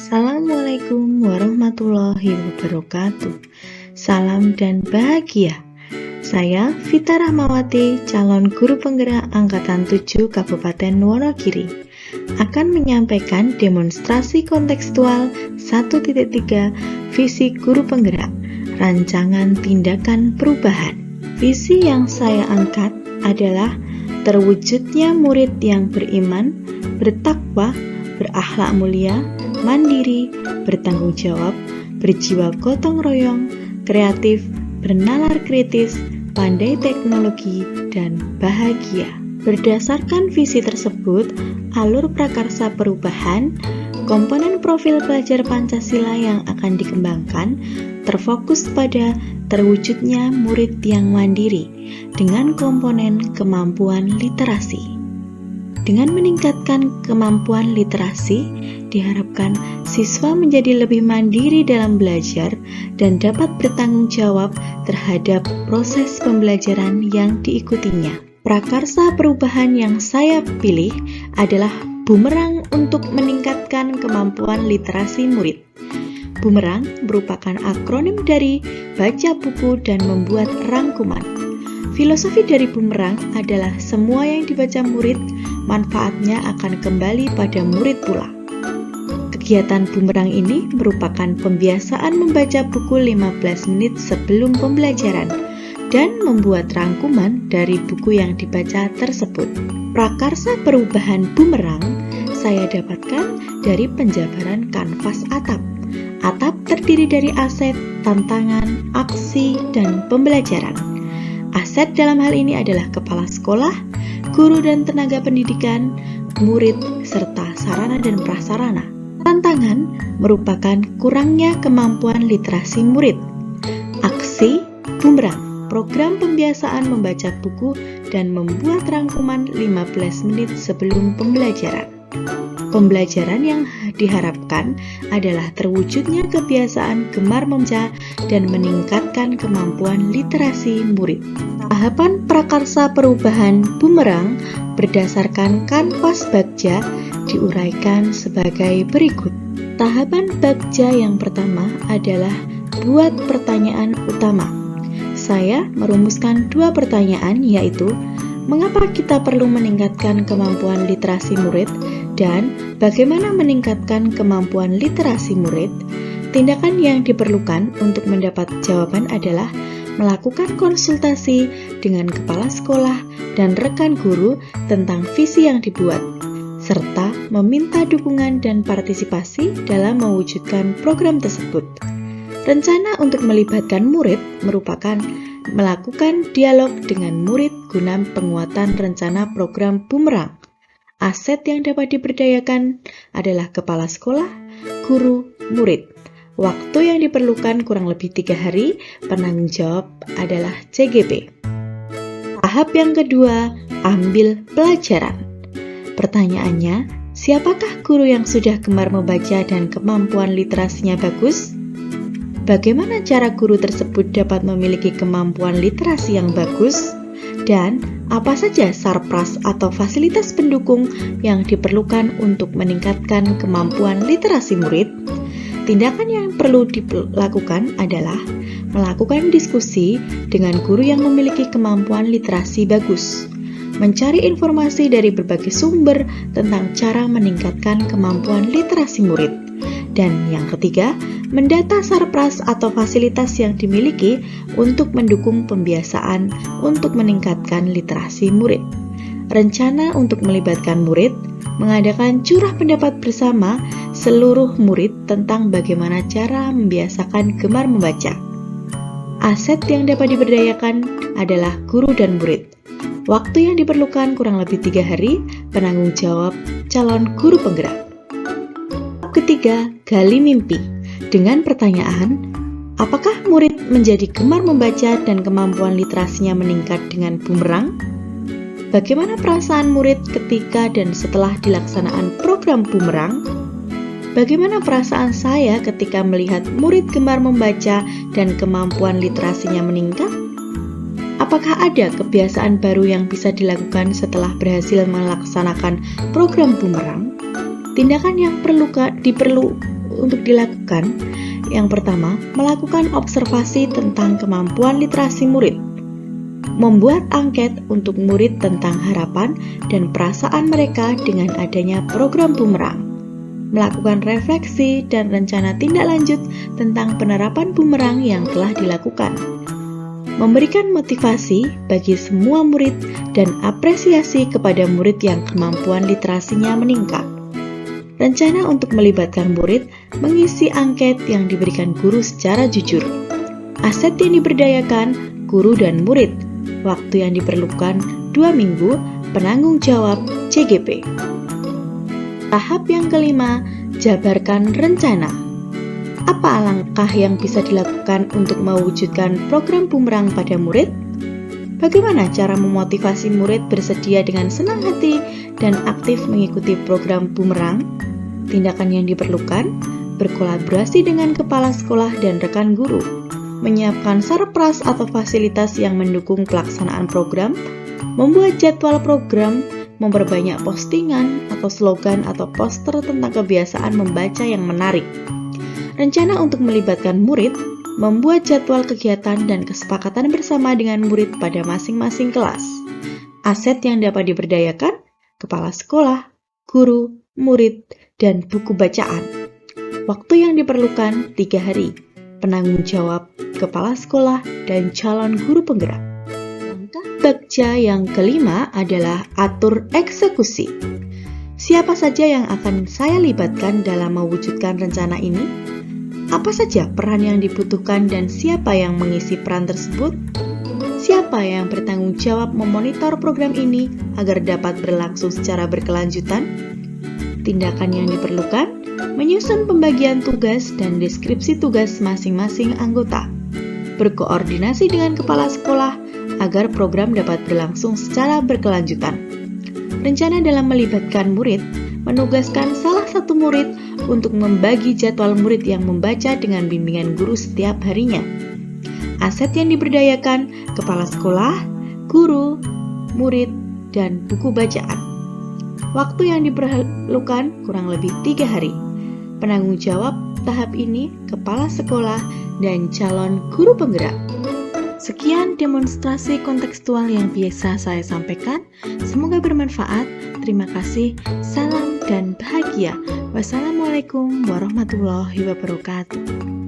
Assalamualaikum warahmatullahi wabarakatuh. Salam dan bahagia. Saya Vita Rahmawati, calon guru penggerak Angkatan 7 Kabupaten Wonogiri, akan menyampaikan demonstrasi kontekstual 1.3 Visi Guru Penggerak, Rancangan Tindakan Perubahan. Visi yang saya angkat adalah terwujudnya murid yang beriman, bertakwa, berakhlak mulia, mandiri, bertanggung jawab, berjiwa gotong royong, kreatif, bernalar kritis, pandai teknologi, dan bahagia. Berdasarkan visi tersebut, alur prakarsa perubahan, komponen profil pelajar Pancasila yang akan dikembangkan terfokus pada terwujudnya murid yang mandiri dengan komponen kemampuan literasi. Dengan meningkatkan kemampuan literasi, diharapkan siswa menjadi lebih mandiri dalam belajar dan dapat bertanggung jawab terhadap proses pembelajaran yang diikutinya. Prakarsa perubahan yang saya pilih adalah bumerang untuk meningkatkan kemampuan literasi murid. Bumerang merupakan akronim dari baca buku dan membuat rangkuman. Filosofi dari bumerang adalah semua yang dibaca murid, manfaatnya akan kembali pada murid pula. Kegiatan bumerang ini merupakan pembiasaan membaca buku 15 menit sebelum pembelajaran dan membuat rangkuman dari buku yang dibaca tersebut. Prakarsa perubahan bumerang saya dapatkan dari penjabaran kanvas atap. Atap terdiri dari aset, tantangan, aksi, dan pembelajaran. Aset dalam hal ini adalah kepala sekolah, guru dan tenaga pendidikan, murid, serta sarana dan prasarana. Tantangan merupakan kurangnya kemampuan literasi murid. Aksi, bumerang, program pembiasaan membaca buku dan membuat rangkuman 15 menit sebelum pembelajaran. Pembelajaran yang diharapkan adalah terwujudnya kebiasaan gemar membaca dan meningkatkan kemampuan literasi murid. Tahapan prakarsa perubahan bumerang berdasarkan kanvas Bagja diuraikan sebagai berikut. Tahapan Bagja yang pertama adalah buat pertanyaan utama. Saya merumuskan 2 pertanyaan, yaitu mengapa kita perlu meningkatkan kemampuan literasi murid dan bagaimana meningkatkan kemampuan literasi murid. Tindakan yang diperlukan untuk mendapat jawaban adalah melakukan konsultasi dengan kepala sekolah dan rekan guru tentang visi yang dibuat, serta meminta dukungan dan partisipasi dalam mewujudkan program tersebut. Rencana untuk melibatkan murid merupakan melakukan dialog dengan murid guna penguatan rencana program bumerang. Aset yang dapat diberdayakan adalah kepala sekolah, guru, murid. Waktu yang diperlukan kurang lebih 3 hari, penanggung jawab adalah CGP. Tahap yang kedua, ambil pelajaran. Pertanyaannya, siapakah guru yang sudah gemar membaca dan kemampuan literasinya bagus? Bagaimana cara guru tersebut dapat memiliki kemampuan literasi yang bagus? Dan apa saja sarpras atau fasilitas pendukung yang diperlukan untuk meningkatkan kemampuan literasi murid? Tindakan yang perlu dilakukan adalah melakukan diskusi dengan guru yang memiliki kemampuan literasi bagus, mencari informasi dari berbagai sumber tentang cara meningkatkan kemampuan literasi murid, dan yang ketiga, mendata sarpras atau fasilitas yang dimiliki untuk mendukung pembiasaan untuk meningkatkan literasi murid. Rencana untuk melibatkan murid, mengadakan curah pendapat bersama seluruh murid tentang bagaimana cara membiasakan gemar membaca. Aset yang dapat diberdayakan adalah guru dan murid. Waktu yang diperlukan kurang lebih 3 hari, penanggung jawab calon guru penggerak. Ketiga, gali mimpi. Dengan pertanyaan, apakah murid menjadi gemar membaca dan kemampuan literasinya meningkat dengan bumerang? Bagaimana perasaan murid ketika dan setelah dilaksanaan program bumerang? Bagaimana perasaan saya ketika melihat murid gemar membaca dan kemampuan literasinya meningkat? Apakah ada kebiasaan baru yang bisa dilakukan setelah berhasil melaksanakan program bumerang? Tindakan yang perlu untuk dilakukan. Yang pertama, melakukan observasi tentang kemampuan literasi murid. Membuat angket untuk murid tentang harapan dan perasaan mereka dengan adanya program bumerang. Melakukan refleksi dan rencana tindak lanjut tentang penerapan bumerang yang telah dilakukan. Memberikan motivasi bagi semua murid dan apresiasi kepada murid yang kemampuan literasinya meningkat. Rencana untuk melibatkan murid mengisi angket yang diberikan guru secara jujur. Aset yang diberdayakan guru dan murid. Waktu yang diperlukan 2 minggu, penanggung jawab CGP. Tahap yang kelima, jabarkan rencana. Apa langkah yang bisa dilakukan untuk mewujudkan program bumerang pada murid? Bagaimana cara memotivasi murid bersedia dengan senang hati dan aktif mengikuti program bumerang? Tindakan yang diperlukan, berkolaborasi dengan kepala sekolah dan rekan guru, menyiapkan sarpras atau fasilitas yang mendukung pelaksanaan program, membuat jadwal program, memperbanyak postingan atau slogan atau poster tentang kebiasaan membaca yang menarik. Rencana untuk melibatkan murid, membuat jadwal kegiatan dan kesepakatan bersama dengan murid pada masing-masing kelas. Aset yang dapat diberdayakan, kepala sekolah, guru, murid, dan buku bacaan. Waktu yang diperlukan 3 hari. Penanggung jawab, kepala sekolah, dan calon guru penggerak. Langkah bagja yang kelima adalah atur eksekusi. Siapa saja yang akan saya libatkan dalam mewujudkan rencana ini? Apa saja peran yang dibutuhkan dan siapa yang mengisi peran tersebut? Siapa yang bertanggung jawab memonitor program ini agar dapat berlangsung secara berkelanjutan? Tindakan yang diperlukan, menyusun pembagian tugas dan deskripsi tugas masing-masing anggota. Berkoordinasi dengan kepala sekolah agar program dapat berlangsung secara berkelanjutan. Rencana dalam melibatkan murid, menugaskan salah satu murid untuk membagi jadwal murid yang membaca dengan bimbingan guru setiap harinya. Aset yang diberdayakan, kepala sekolah, guru, murid, dan buku bacaan. Waktu yang diperlukan kurang lebih 3 hari. Penanggung jawab tahap ini kepala sekolah dan calon guru penggerak. Sekian demonstrasi kontekstual yang biasa saya sampaikan. Semoga bermanfaat. Terima kasih. Salam dan bahagia. Wassalamualaikum warahmatullahi wabarakatuh.